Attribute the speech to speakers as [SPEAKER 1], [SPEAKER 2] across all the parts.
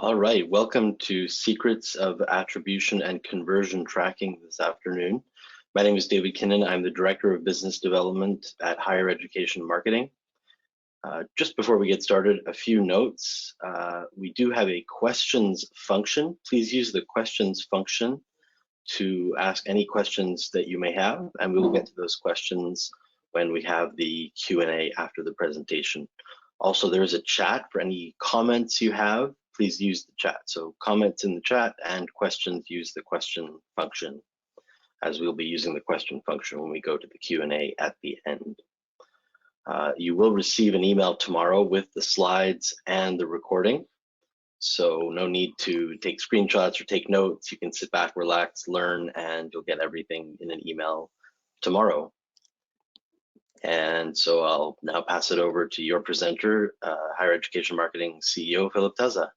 [SPEAKER 1] All right, welcome to Secrets of Attribution and Conversion Tracking this afternoon. My name is David Kinnan. I'm the Director of Business Development at Higher Education Marketing. Just before we get started, a few notes. We do have a questions function. Please use the questions function to ask any questions that you may have, and we will get to those questions when we have the Q&A after the presentation. Also, there is a chat for any comments you have. Please use the chat. So comments in the chat and questions, use the question function, as we'll be using the question function when we go to the Q&A at the end. You will receive an email tomorrow with the slides and the recording. So no need to take screenshots or take notes. You can sit back, relax, learn, and you'll get everything in an email tomorrow. And so I'll now pass it over to your presenter, Higher Education Marketing CEO, Philippe Taza.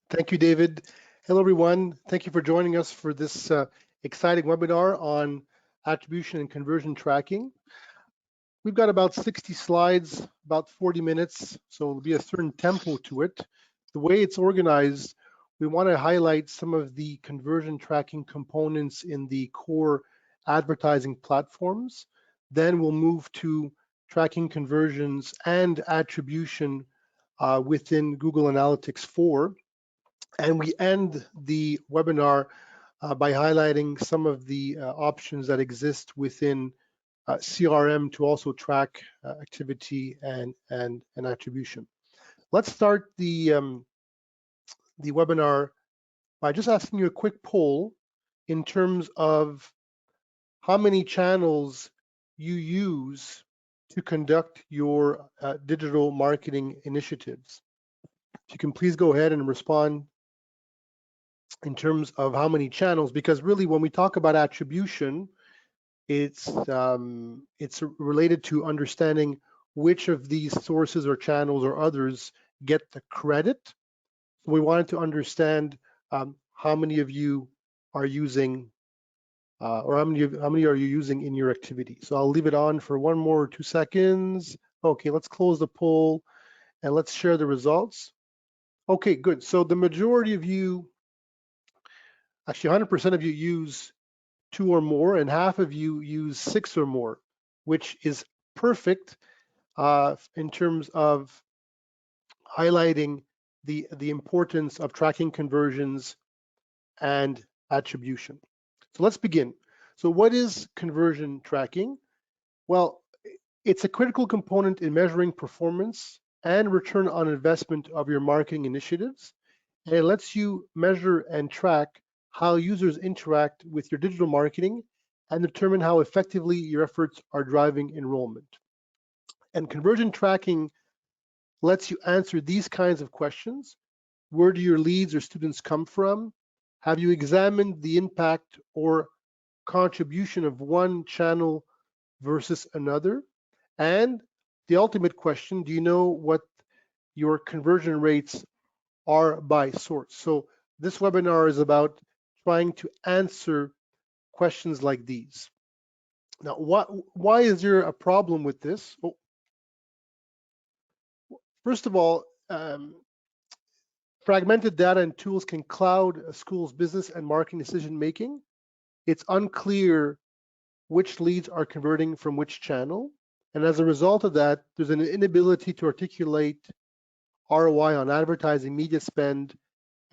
[SPEAKER 2] Thank you, David. Hello, everyone. Thank you for joining us for this exciting webinar on attribution and conversion tracking. We've got about 60 slides, about 40 minutes, so there'll be a certain tempo to it. The way it's organized, we want to highlight some of the conversion tracking components in the core advertising platforms. Then we'll move to tracking conversions and attribution within Google Analytics 4. And we end the webinar by highlighting some of the options that exist within CRM to also track activity and attribution. Let's start the webinar by just asking you a quick poll in terms of how many channels you use to conduct your digital marketing initiatives. If you can please go ahead and respond in terms of how many channels, because really when we talk about attribution, it's related to understanding which of these sources or channels or others get the credit. So we wanted to understand how many of you are using or how many are you using in your activity. So I'll leave it on for 1 more or 2 seconds. Okay, let's close the poll and let's share the results. Okay, good. So the majority of you, actually 100% of you use 2 or more, and half of you use 6 or more, which is perfect in terms of highlighting the importance of tracking conversions and attribution. So let's begin. So what is conversion tracking? Well, it's a critical component in measuring performance and return on investment of your marketing initiatives. And it lets you measure and track how users interact with your digital marketing and determine how effectively your efforts are driving enrollment. And conversion tracking lets you answer these kinds of questions. Where do your leads or students come from? Have you examined the impact or contribution of one channel versus another? And the ultimate question, do you know what your conversion rates are by source? So this webinar is about trying to answer questions like these. Now, why is there a problem with this? Oh, first of all, fragmented data and tools can cloud a school's business and marketing decision making. It's unclear which leads are converting from which channel. And as a result of that, there's an inability to articulate ROI on advertising, media spend,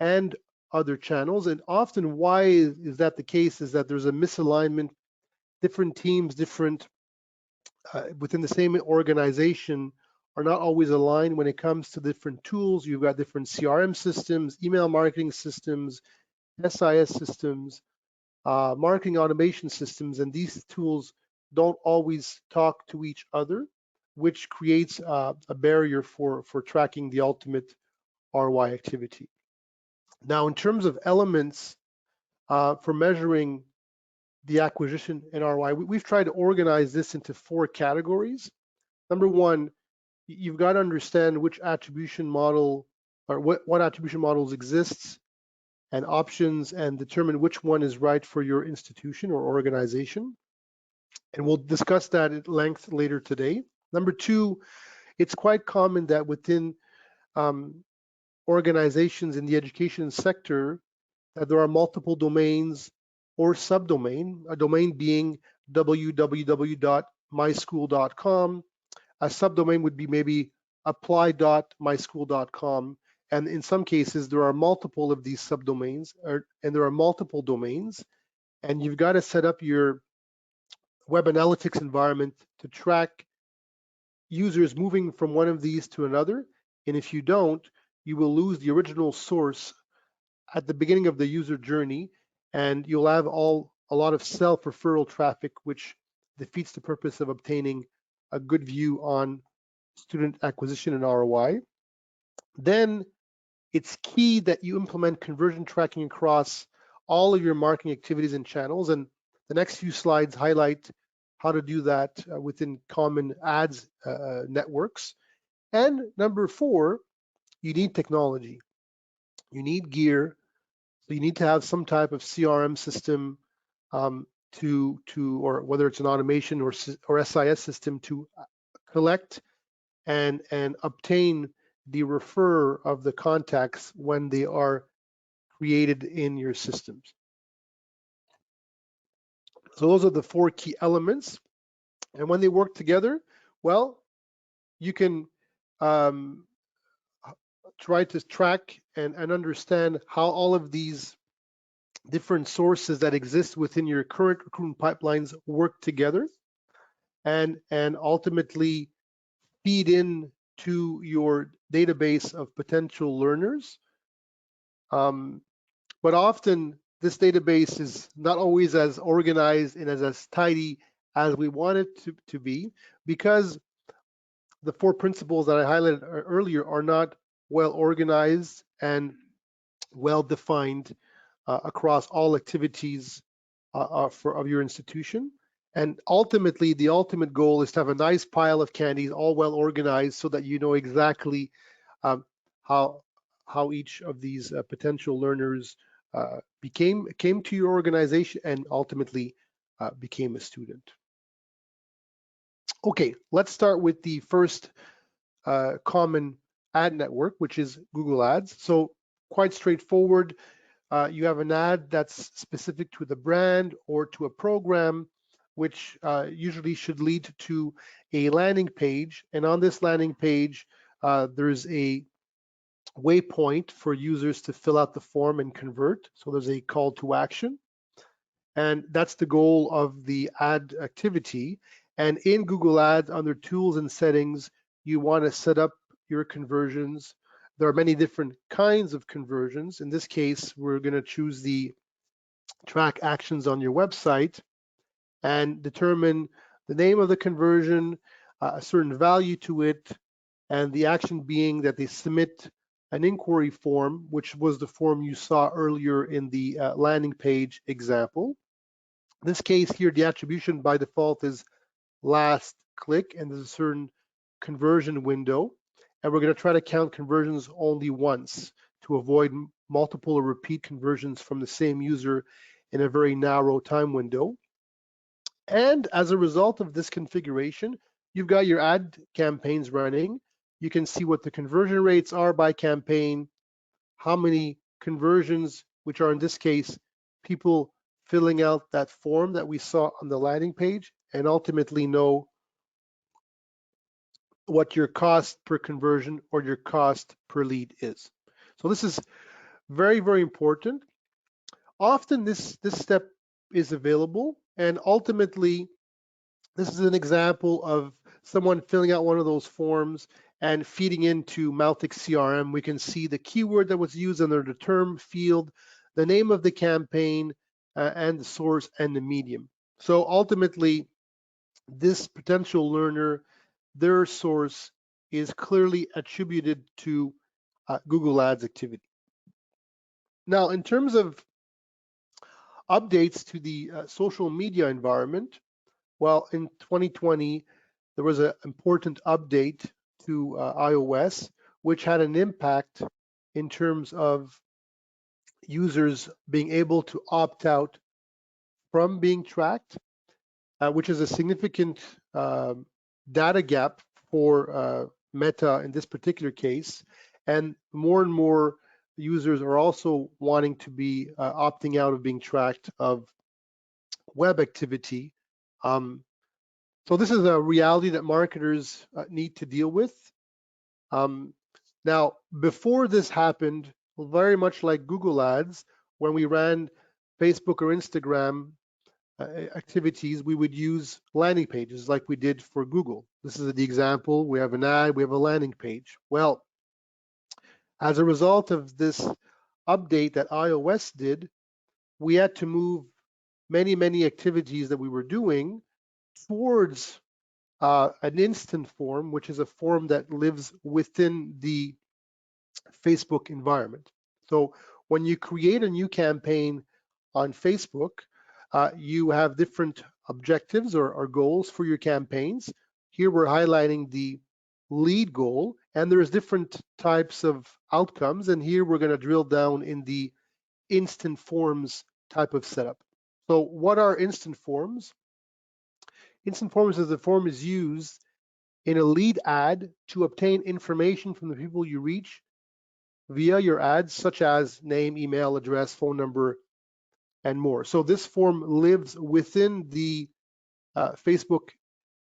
[SPEAKER 2] and other channels. And often why is that the case is that there's a misalignment. Different teams, within the same organization are not always aligned when it comes to different tools. You've got different CRM systems, email marketing systems, SIS systems, marketing automation systems, and these tools don't always talk to each other, which creates a barrier for tracking the ultimate ROI activity. Now, in terms of elements for measuring the acquisition and ROI, we've tried to organize this into 4 categories. Number 1, you've got to understand which attribution model or what attribution models exists and options, and determine which one is right for your institution or organization. And we'll discuss that at length later today. Number 2, it's quite common that within organizations in the education sector that there are multiple domains or subdomain, a domain being www.myschool.com. A subdomain would be maybe apply.myschool.com. And in some cases, there are multiple of these subdomains, and there are multiple domains. And you've got to set up your web analytics environment to track users moving from one of these to another. And if you don't, you will lose the original source at the beginning of the user journey, and you'll have a lot of self-referral traffic, which defeats the purpose of obtaining a good view on student acquisition and ROI. Then it's key that you implement conversion tracking across all of your marketing activities and channels. And the next few slides highlight how to do that within common ads networks. And number 4, you need technology. You need gear. So you need to have some type of CRM system or whether it's an automation or SIS system to collect and obtain the refer of the contacts when they are created in your systems. So those are the 4 key elements. And when they work together, well, you can try to track and understand how all of these different sources that exist within your current recruitment pipelines work together and ultimately feed in to your database of potential learners. But often this database is not always as organized and as tidy as we want it to be, because the 4 principles that I highlighted earlier are not well organized and well defined across all activities of your institution. And ultimately, the ultimate goal is to have a nice pile of candies, all well organized, so that you know exactly how each of these potential learners came to your organization and ultimately became a student. Okay, let's start with the first common ad network, which is Google Ads. So quite straightforward. You have an ad that's specific to the brand or to a program, which usually should lead to a landing page. And on this landing page, there's a waypoint for users to fill out the form and convert. So there's a call to action. And that's the goal of the ad activity. And in Google Ads, under tools and settings, you want to set up your conversions. There are many different kinds of conversions. In this case, we're going to choose the track actions on your website and determine the name of the conversion, a certain value to it, and the action being that they submit an inquiry form, which was the form you saw earlier in the landing page example. In this case here, the attribution by default is last click, and there's a certain conversion window. And we're going to try to count conversions only once to avoid multiple or repeat conversions from the same user in a very narrow time window. And as a result of this configuration, you've got your ad campaigns running. You can see what the conversion rates are by campaign, how many conversions, which are in this case, people filling out that form that we saw on the landing page, and ultimately know what your cost per conversion or your cost per lead is. So this is very, very important. Often this step is available, and ultimately this is an example of someone filling out one of those forms and feeding into Maltic CRM. We can see the keyword that was used under the term field, the name of the campaign, and the source and the medium. So ultimately, this potential learner, their source is clearly attributed to Google Ads activity. Now, in terms of updates to the social media environment, well, in 2020, there was an important update to iOS, which had an impact in terms of users being able to opt out from being tracked, which is a significant data gap for Meta in this particular case. And more users are also wanting to be opting out of being tracked of web activity. So this is a reality that marketers need to deal with. Now, before this happened, very much like Google Ads, when we ran Facebook or Instagram activities, we would use landing pages like we did for Google. This is the example. We have an ad, we have a landing page. Well, as a result of this update that iOS did, we had to move many activities that we were doing towards an instant form, which is a form that lives within the Facebook environment. So when you create a new campaign on Facebook, you have different objectives or goals for your campaigns. Here we're highlighting the lead goal, and there's different types of outcomes. And here we're going to drill down in the instant forms type of setup. So what are instant forms? Instant forms is the form is used in a lead ad to obtain information from the people you reach via your ads, such as name, email address, phone number, and more. So this form lives within the Facebook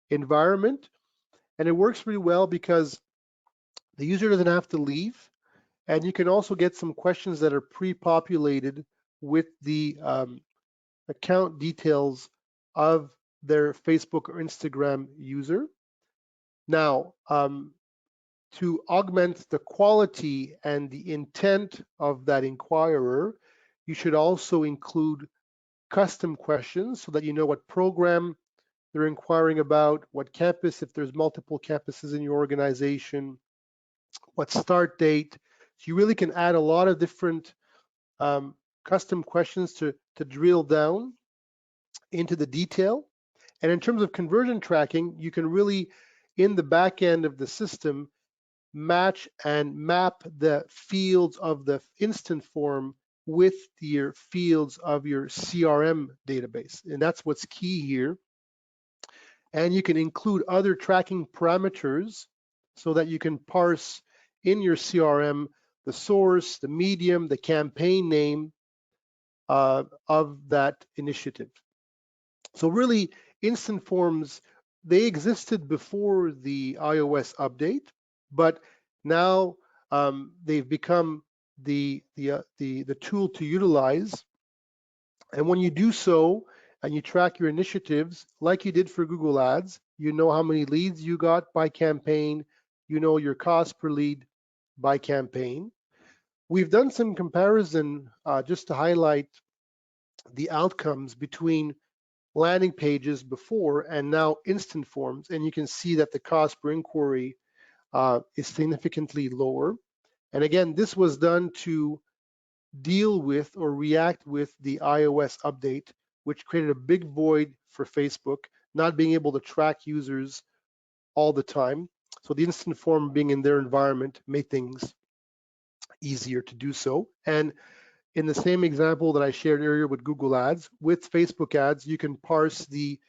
[SPEAKER 2] environment, and it works really well because the user doesn't have to leave, and you can also get some questions that are pre-populated with the account details of their Facebook or Instagram user. Now, to augment the quality and the intent of that inquirer, you should also include custom questions so that you know what program they're inquiring about, what campus, if there's multiple campuses in your organization, what start date. So you really can add a lot of different custom questions to drill down into the detail. And in terms of conversion tracking, you can really, in the back end of the system, match and map the fields of the instant form with your fields of your CRM database. And that's what's key here. And you can include other tracking parameters so that you can parse in your CRM the source, the medium, the campaign name of that initiative. So really, instant forms, they existed before the iOS update, but now they've become the tool to utilize. And when you do so and you track your initiatives like you did for Google Ads, you know how many leads you got by campaign, you know your cost per lead by campaign. We've done some comparison just to highlight the outcomes between landing pages before and now instant forms, and you can see that the cost per inquiry is significantly lower. And again, this was done to deal with or react with the iOS update, which created a big void for Facebook, not being able to track users all the time. So the instant form being in their environment made things easier to do so. And in the same example that I shared earlier with Google Ads, with Facebook ads, you can parse the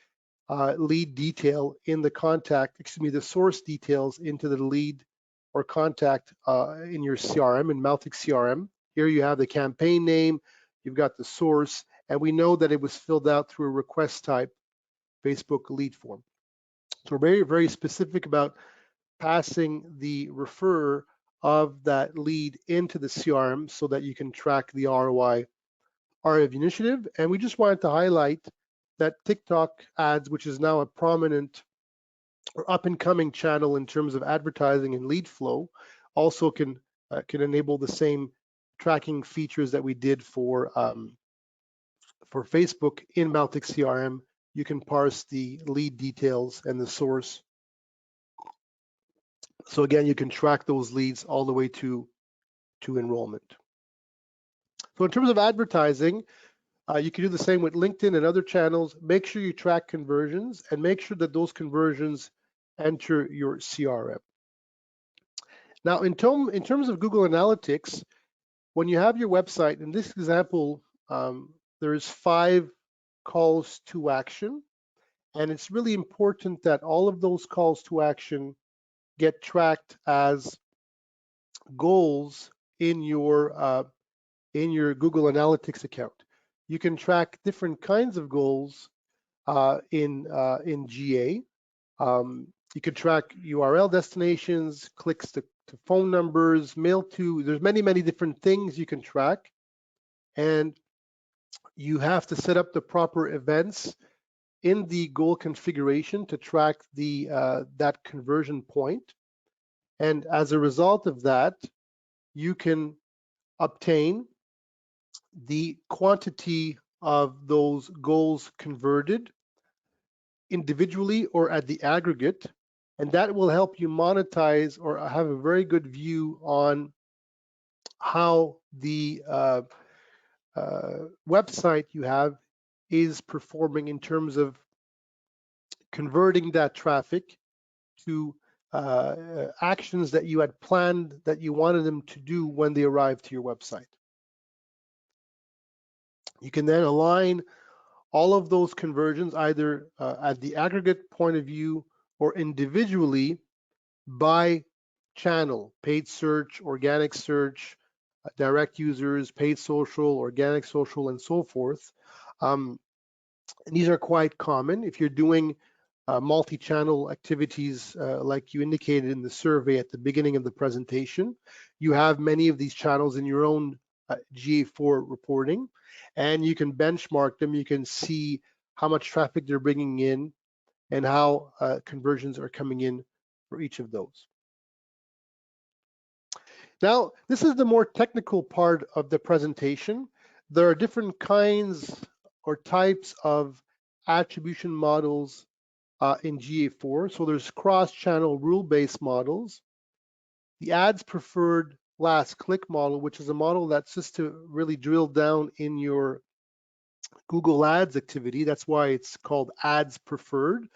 [SPEAKER 2] lead detail in the the source details into the lead or contact in your CRM, in Maltic CRM. Here you have the campaign name, you've got the source, and we know that it was filled out through a request type Facebook lead form. So we're very specific about passing the referrer of that lead into the CRM so that you can track the ROI of initiative. And we just wanted to highlight that TikTok ads, which is now a prominent or up and coming channel in terms of advertising and lead flow, also can enable the same tracking features that we did for Facebook in Maltic CRM. You can parse the lead details and the source. So again, you can track those leads all the way to enrollment. So in terms of advertising, you can do the same with LinkedIn and other channels. Make sure you track conversions and make sure that those conversions enter your CRM. Now, in terms of Google Analytics, when you have your website, in this example, there's 5 calls to action. And it's really important that all of those calls to action get tracked as goals in your Google Analytics account. You can track different kinds of goals in GA. You can track URL destinations, clicks to phone numbers, mail to. There's many different things you can track, and you have to set up the proper events in the goal configuration to track the that conversion point. And as a result of that, you can obtain the quantity of those goals converted individually or at the aggregate, and that will help you monetize or have a very good view on how the website you have is performing in terms of converting that traffic to actions that you had planned that you wanted them to do when they arrived to your website. You can then align all of those conversions either at the aggregate point of view or individually by channel: paid search, organic search, direct users, paid social, organic social, and so forth. And these are quite common. If you're doing multi-channel activities like you indicated in the survey at the beginning of the presentation, you have many of these channels in your own GA4 reporting, and you can benchmark them. You can see how much traffic they're bringing in and how conversions are coming in for each of those. Now, this is the more technical part of the presentation. There are different kinds or types of attribution models in GA4. So there's cross-channel rule-based models, the ads preferred last click model, which is a model that's just to really drill down in your Google Ads activity. That's why it's called ads preferred.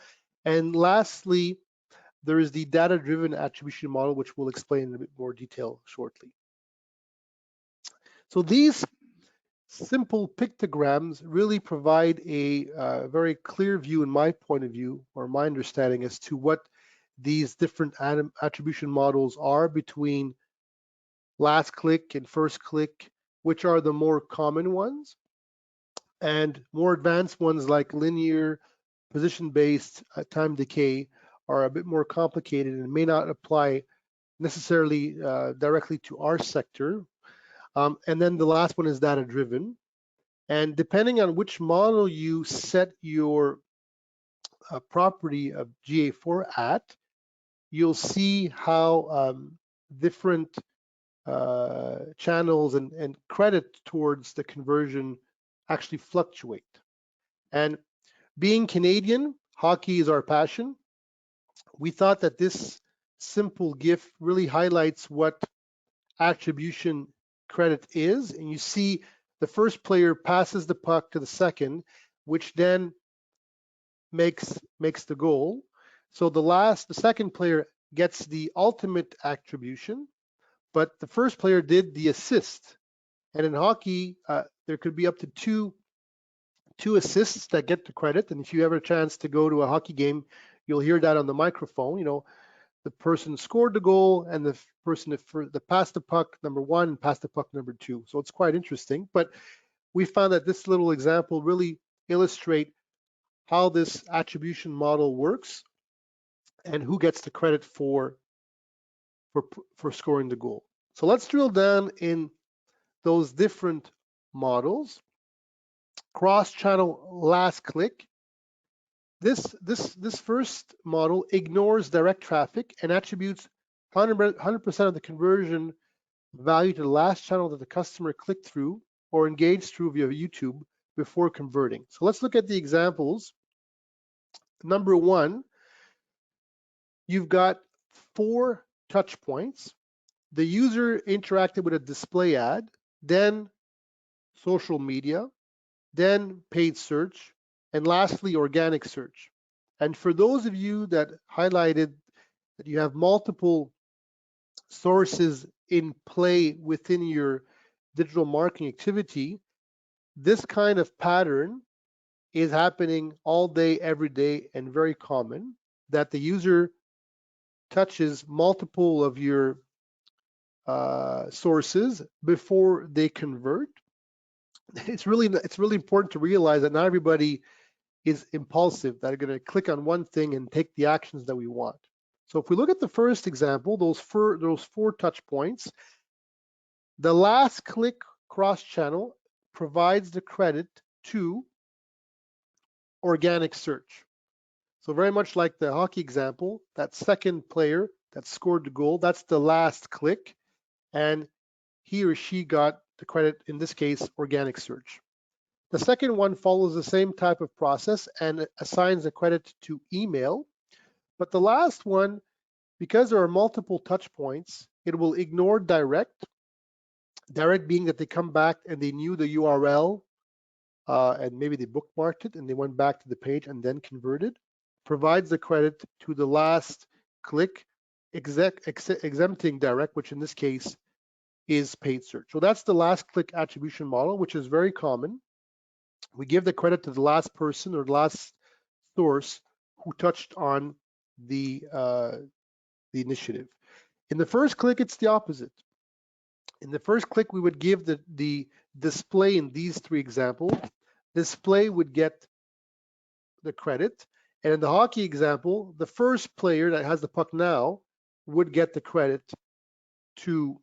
[SPEAKER 2] And lastly, there is the data-driven attribution model, which we'll explain in a bit more detail shortly. So these simple pictograms really provide a very clear view, in my point of view, or my understanding, as to what these different attribution models are between last click and first click, which are the more common ones, and more advanced ones like linear, position-based, time decay are a bit more complicated and may not apply necessarily directly to our sector. And then the last one is data-driven. And depending on which model you set your property of GA4 at, you'll see how different channels and credit towards the conversion actually fluctuate. And being Canadian, hockey is our passion. We thought that this simple GIF really highlights what attribution credit is. And you see the first player passes the puck to the second, which then makes the goal. So the second player gets the ultimate attribution, but the first player did the assist. And in hockey, there could be up to two assists that get the credit. And if you have a chance to go to a hockey game, you'll hear that on the microphone. You know, the person scored the goal and the person that passed the puck, number one, passed the puck, number two. So it's quite interesting. But we found that this little example really illustrates how this attribution model works and who gets the credit for scoring the goal. So let's drill down in those different models. Cross-channel last click. This first model ignores direct traffic and attributes 100% of the conversion value to the last channel that the customer clicked through or engaged through via YouTube before converting. So let's look at the examples. Number one, you've got 4 touch points. The user interacted with a display ad, then social media, then paid search, and lastly, organic search. And for those of you that highlighted that you have multiple sources in play within your digital marketing activity, this kind of pattern is happening all day, every day, and very common, that the user touches multiple of your sources before they convert. It's really important to realize that not everybody is impulsive, that are going to click on one thing and take the actions that we want. So if we look at the first example, those four touch points, the last click cross-channel provides the credit to organic search. So very much like the hockey example, that second player that scored the goal, that's the last click, and he or she got the credit, in this case, organic search. The second one follows the same type of process and assigns the credit to email. But the last one, because there are multiple touch points, it will ignore direct. Direct being that they come back and they knew the URL and maybe they bookmarked it and they went back to the page and then converted. Provides the credit to the last click, exempting direct, which in this case is paid search. So that's the last click attribution model, which is very common. We give the credit to the last person or the last source who touched on the initiative. In the first click, it's the opposite. In the first click, we would give the display in these three examples. Display would get the credit. And in the hockey example, the first player that has the puck now would get the credit to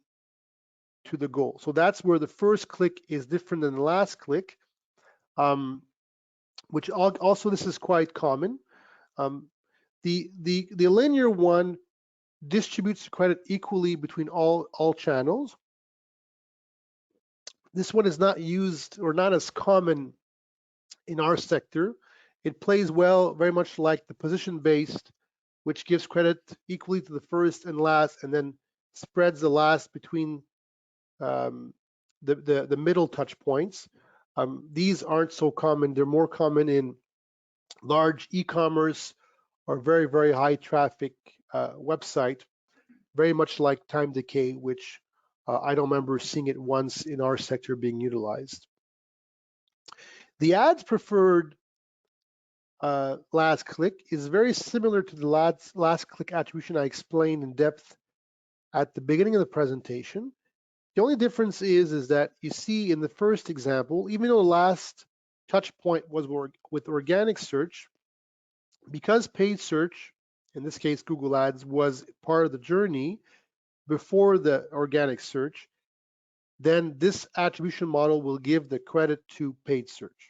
[SPEAKER 2] the goal. So that's where the first click is different than the last click, which also this is quite common. The linear one distributes credit equally between all channels. This one is not used or not as common in our sector. It plays well, very much like the position-based, which gives credit equally to the first and last, and then spreads the last between the middle touch points. These aren't so common. They're more common in large e-commerce or very, very high traffic website, very much like time decay, which I don't remember seeing it once in our sector being utilized. The ads preferred last click is very similar to the last click attribution I explained in depth at the beginning of the presentation. The only difference is that you see in the first example, even though the last touch point was with organic search, because paid search, in this case Google Ads, was part of the journey before the organic search, then this attribution model will give the credit to paid search.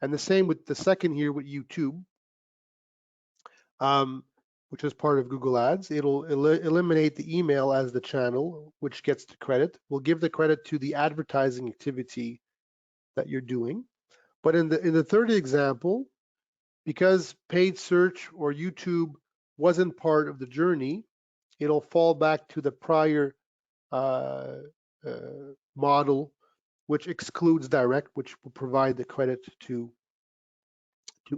[SPEAKER 2] And the same with the second here with YouTube, which is part of Google Ads. It'll eliminate the email as the channel, which gets the credit. We'll give the credit to the advertising activity that you're doing. But in the third example, because paid search or YouTube wasn't part of the journey, it'll fall back to the prior model, which excludes direct, which will provide the credit to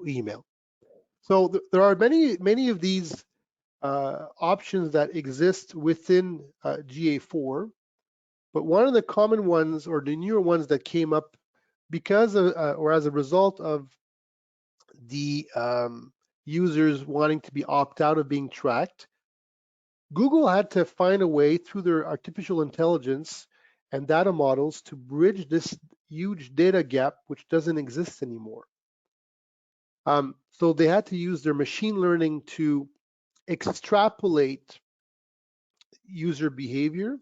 [SPEAKER 2] email. So there are many of these options that exist within GA4, but one of the common ones or the newer ones that came up because of or as a result of the users wanting to be opt out of being tracked, Google had to find a way through their artificial intelligence and data models to bridge this huge data gap which doesn't exist anymore. So they had to use their machine learning to extrapolate user behavior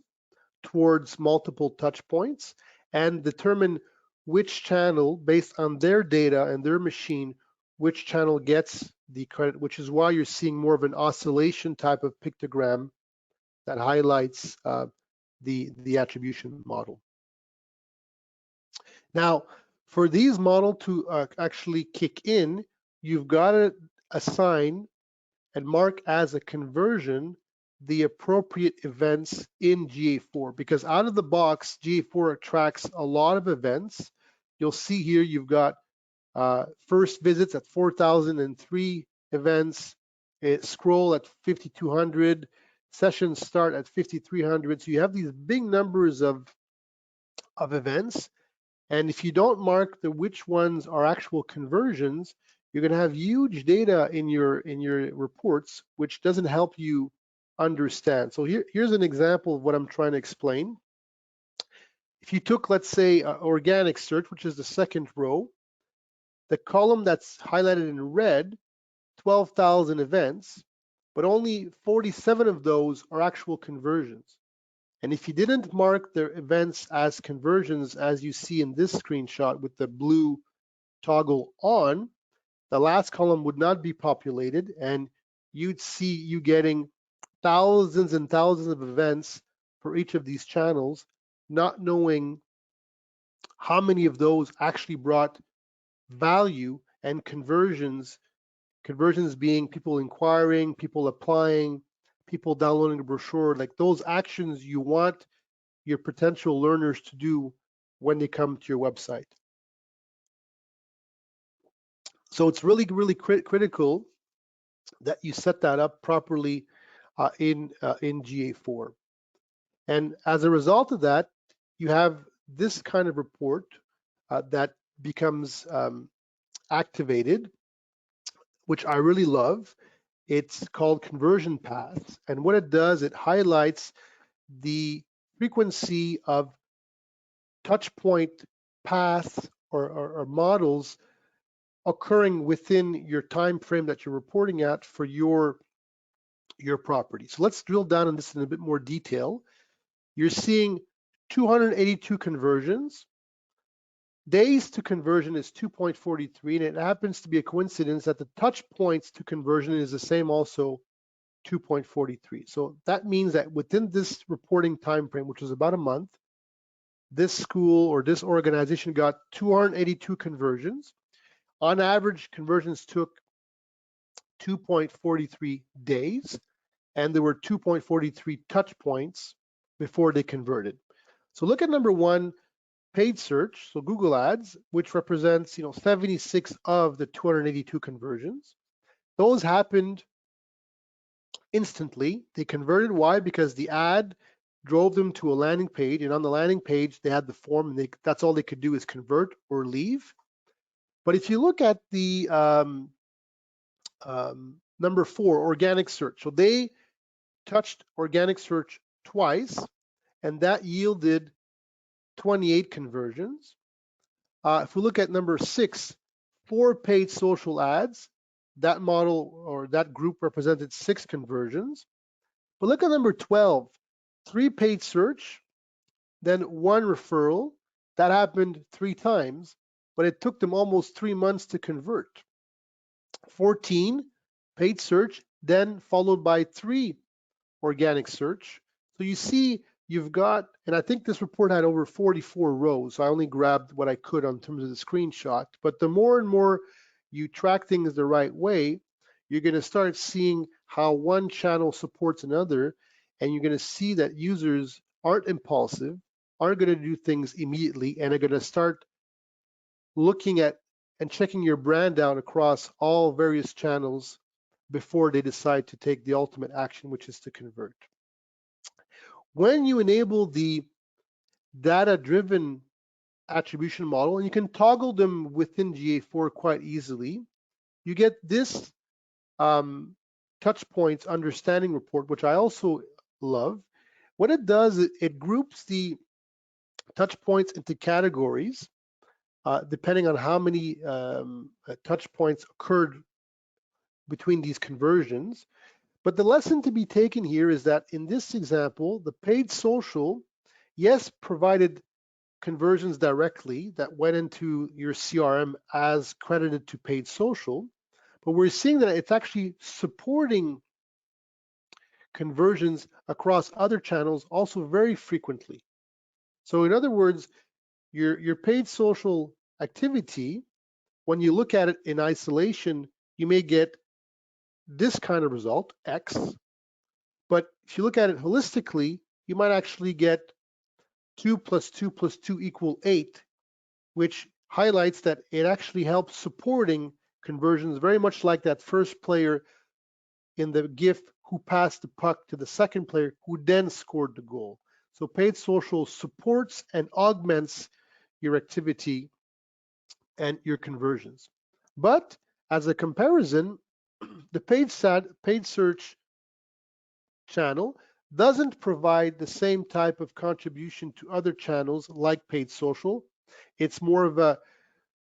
[SPEAKER 2] towards multiple touch points and determine which channel, based on their data and their machine, which channel gets the credit, which is why you're seeing more of an oscillation type of pictogram that highlights the attribution model. Now, for these models to actually kick in, you've got to assign and mark as a conversion the appropriate events in GA4, because out of the box, GA4 tracks a lot of events. You'll see here you've got first visits at 4,003 events, scroll at 5,200, sessions start at 5,300. So you have these big numbers of events. And if you don't mark which ones are actual conversions, you're going to have huge data in your reports, which doesn't help you understand. So here's an example of what I'm trying to explain. If you took, let's say, organic search, which is the second row, the column that's highlighted in red, 12,000 events, but only 47 of those are actual conversions. And if you didn't mark the events as conversions, as you see in this screenshot with the blue toggle on, the last column would not be populated, and you'd see you getting thousands and thousands of events for each of these channels, not knowing how many of those actually brought value and conversions being people inquiring, people applying, people downloading the brochure, like those actions you want your potential learners to do when they come to your website. So it's really, really critical that you set that up properly in GA4. And as a result of that, you have this kind of report that becomes activated, which I really love. It's called conversion paths. And what it does, it highlights the frequency of touch point paths or models occurring within your time frame that you're reporting at for your property. So let's drill down on this in a bit more detail. You're seeing 282 conversions. Days to conversion is 2.43, and it happens to be a coincidence that the touch points to conversion is the same, also 2.43. So that means that within this reporting time frame, which was about a month, this school or this organization got 282 conversions. On average, conversions took 2.43 days, and there were 2.43 touch points before they converted. So look at number one, paid search, so Google Ads, which represents 76 of the 282 conversions. Those happened instantly. They converted. Why? Because the ad drove them to a landing page, and on the landing page they had the form, and that's all they could do is convert or leave. But if you look at the number four, organic search, so they touched organic search twice, and that yielded 28 conversions. If we look at number six, 4 paid social ads, that model or that group represented 6 conversions. But look at number 12, 3 paid search, then 1 referral. That happened 3 times, but it took them almost 3 months to convert. 14 paid search, then followed by 3 organic search. So you see you've got, and I think this report had over 44 rows, so I only grabbed what I could on terms of the screenshot, but the more and more you track things the right way, you're going to start seeing how one channel supports another, and you're going to see that users aren't impulsive, aren't going to do things immediately, and are going to start looking at and checking your brand out across all various channels before they decide to take the ultimate action, which is to convert. When you enable the data-driven attribution model, and you can toggle them within GA4 quite easily, you get this touch points understanding report, which I also love. What it does, it groups the touch points into categories, depending on how many touch points occurred between these conversions. But the lesson to be taken here is that in this example, the paid social, yes, provided conversions directly that went into your CRM as credited to paid social, but we're seeing that it's actually supporting conversions across other channels also very frequently. So in other words, your paid social activity, when you look at it in isolation, you may get this kind of result, X, but if you look at it holistically, you might actually get 2 plus 2 plus 2 equal 8, which highlights that it actually helps supporting conversions, very much like that first player in the GIF who passed the puck to the second player who then scored the goal. So paid social supports and augments your activity and your conversions. But as a comparison, the paid search channel doesn't provide the same type of contribution to other channels like paid social. It's more of a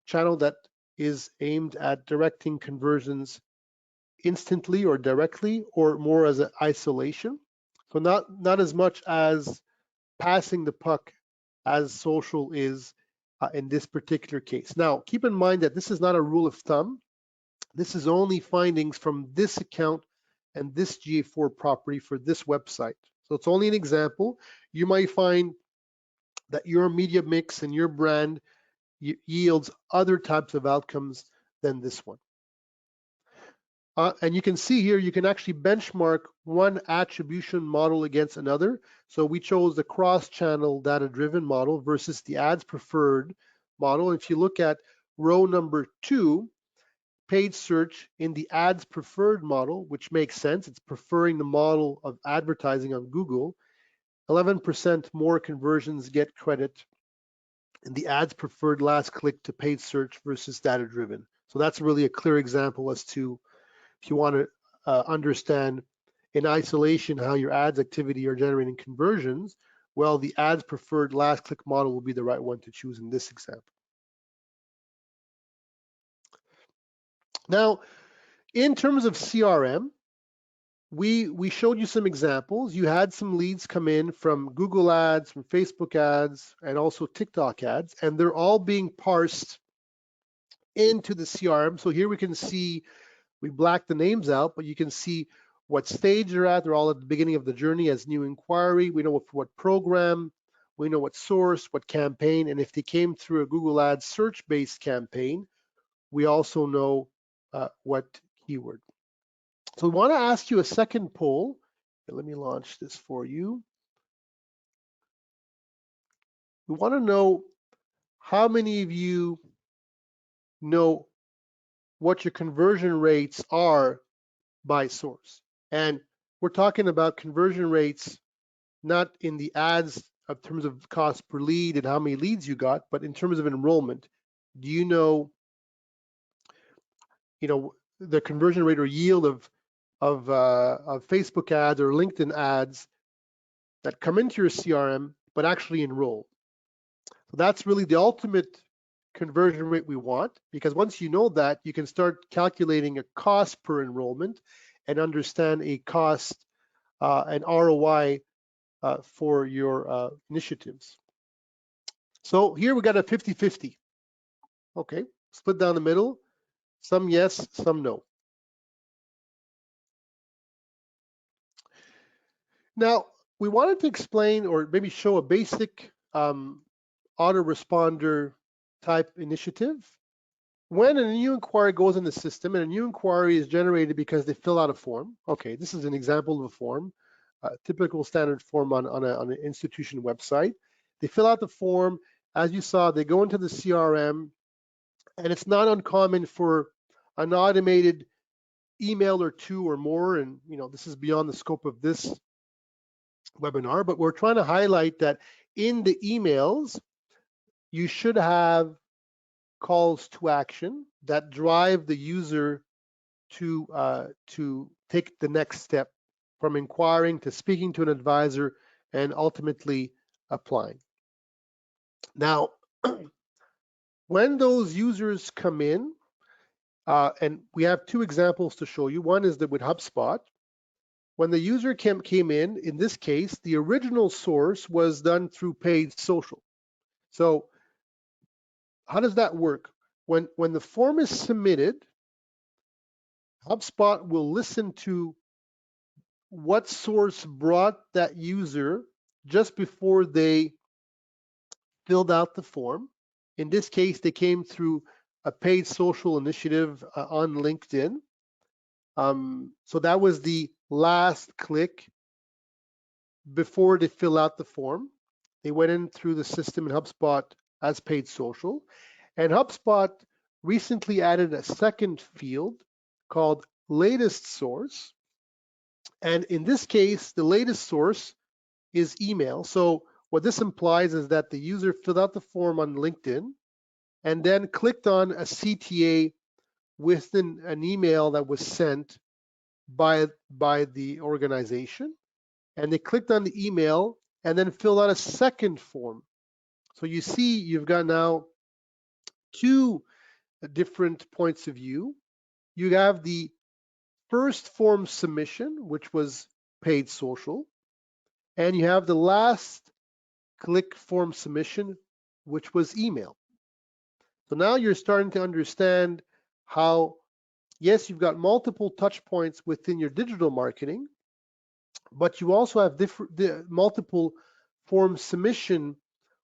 [SPEAKER 2] channel that is aimed at directing conversions instantly or directly, or more as an isolation. So not as much as passing the puck as social is in this particular case. Now, keep in mind that this is not a rule of thumb. This is only findings from this account and this GA4 property for this website. So it's only an example. You might find that your media mix and your brand yields other types of outcomes than this one. And you can see here, you can actually benchmark one attribution model against another. So we chose the cross-channel data-driven model versus the ads preferred model. If you look at row number 2, paid search in the ads preferred model, which makes sense, it's preferring the model of advertising on Google, 11% more conversions get credit in the ads preferred last click to paid search versus data-driven. So that's really a clear example as to if you want to understand in isolation how your ads activity are generating conversions, well, the ads preferred last click model will be the right one to choose in this example. Now, in terms of CRM, we showed you some examples. You had some leads come in from Google ads, from Facebook ads, and also TikTok ads, and they're all being parsed into the CRM. So here we can see, we blacked the names out, but you can see what stage they're at. They're all at the beginning of the journey as new inquiry. We know what program, we know what source, what campaign, and if they came through a Google Ads search-based campaign, we also know what keyword. So we want to ask you a second poll. Let me launch this for you. We want to know how many of you know what your conversion rates are by source. And we're talking about conversion rates not in the ads in terms of cost per lead and how many leads you got, but in terms of enrollment. Do you know the conversion rate or yield of Facebook ads or LinkedIn ads that come into your CRM but actually enroll? So that's really the ultimate conversion rate we want, because once you know that, you can start calculating a cost per enrollment and understand a cost and ROI for your initiatives. So here we got a 50-50. Okay, split down the middle, some yes, some no. Now, we wanted to explain or maybe show a basic autoresponder type initiative. When a new inquiry goes in the system and a new inquiry is generated because they fill out a form. Okay, this is an example of a form, a typical standard form on an institution website. They fill out the form. As you saw, they go into the CRM, and it's not uncommon for an automated email or two or more, and this is beyond the scope of this webinar, but we're trying to highlight that in the emails, you should have calls to action that drive the user to take the next step from inquiring to speaking to an advisor and ultimately applying. Now, when those users come in, and we have two examples to show you. One is that with HubSpot, when the user came in this case, the original source was done through paid social. So how does that work? When the form is submitted, HubSpot will listen to what source brought that user just before they filled out the form. In this case, they came through a paid social initiative on LinkedIn. So that was the last click before they fill out the form. They went in through the system in HubSpot as paid social. And HubSpot recently added a second field called latest source. And in this case, the latest source is email. So what this implies is that the user filled out the form on LinkedIn and then clicked on a CTA within an email that was sent by the organization. and they clicked on the email and then filled out a second form. So you see you've got now two different points of view. You have the first form submission, which was paid social, and you have the last click form submission, which was email. So now you're starting to understand how, yes, you've got multiple touch points within your digital marketing, but you also have multiple form submission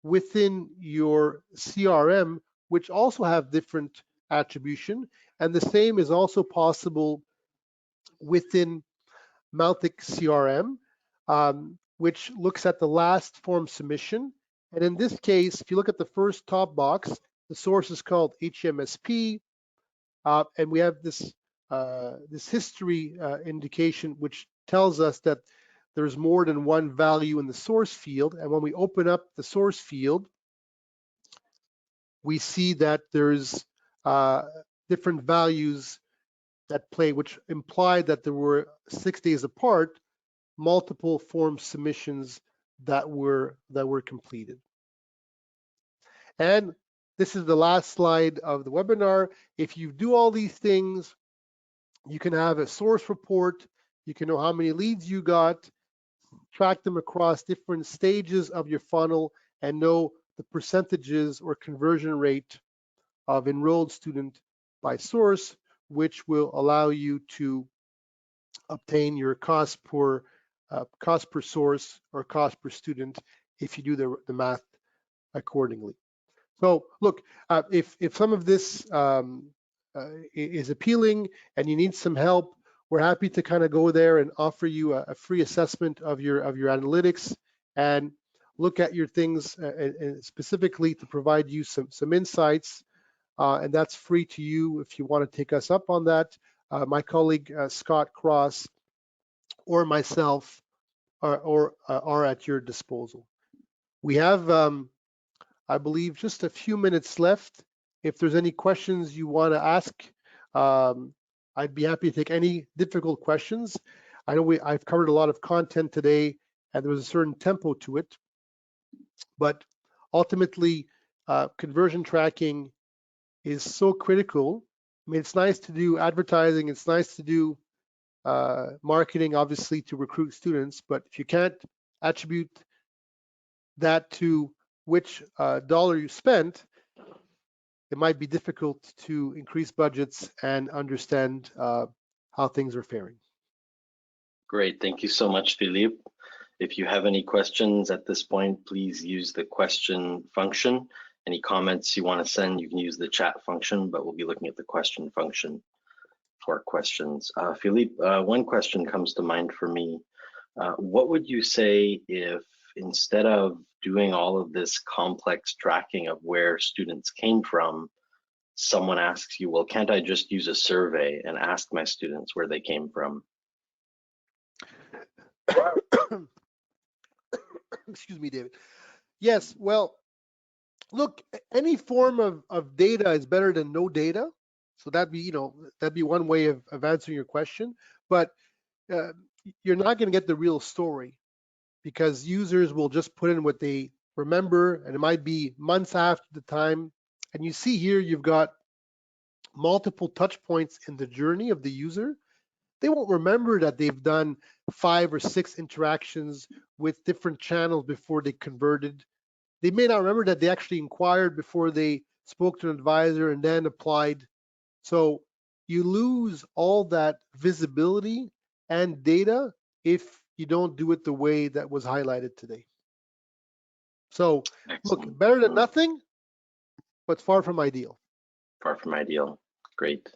[SPEAKER 2] within your CRM, which also have different attribution. And the same is also possible within Mautic CRM, which looks at the last form submission. And in this case, if you look at the first top box, the source is called HMSP, and we have this history indication, which tells us that there's more than one value in the source field. And when we open up the source field, we see that there's different values that play, which imply that there were 6 days apart, multiple form submissions that were completed. And this is the last slide of the webinar. If you do all these things, you can have a source report. You can know how many leads you got, track them across different stages of your funnel, and know the percentages or conversion rate of enrolled student by source, which will allow you to obtain your cost per source or cost per student if you do the math accordingly. So look, if some of this is appealing and you need some help, we're happy to kind of go there and offer you a free assessment of your analytics and look at your things specifically to provide you some insights. And that's free to you if you want to take us up on that. My colleague Scott Cross or myself are at your disposal. We have, I believe, just a few minutes left. If there's any questions you want to ask, I'd be happy to take any difficult questions. I know I've covered a lot of content today, and there was a certain tempo to it, but ultimately, conversion tracking is so critical. I mean, it's nice to do advertising, it's nice to do marketing, obviously, to recruit students, but if you can't attribute that to which dollar you spent, it might be difficult to increase budgets and understand how things are faring.
[SPEAKER 1] Great, thank you so much, Philippe. If you have any questions at this point, please use the question function. Any comments you want to send, you can use the chat function, but we'll be looking at the question function for questions. Philippe, one question comes to mind for me. What would you say if instead of doing all of this complex tracking of where students came from, someone asks you, well, can't I just use a survey and ask my students where they came from?
[SPEAKER 2] Excuse me, David. Yes, well, look, any form of data is better than no data. So that'd be one way of answering your question. But you're not going to get the real story because users will just put in what they remember, and it might be months after the time. And you see here, you've got multiple touch points in the journey of the user. They won't remember that they've done 5 or 6 interactions with different channels before they converted. They may not remember that they actually inquired before they spoke to an advisor and then applied. So you lose all that visibility and data if you don't do it the way that was highlighted today. So
[SPEAKER 1] Excellent.
[SPEAKER 2] Look, better than nothing, but far from ideal.
[SPEAKER 1] Far from ideal. Great.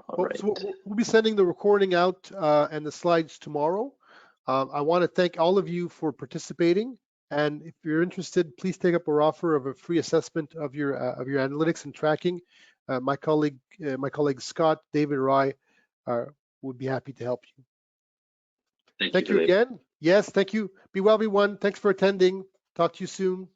[SPEAKER 1] All right.
[SPEAKER 2] So we'll be sending the recording out and the slides tomorrow. I want to thank all of you for participating. And if you're interested, please take up our offer of a free assessment of your analytics and tracking. My colleague Scott, David, or I would be happy to help you. Thank you again. Yes, thank you. Be well, everyone. Thanks for attending. Talk to you soon.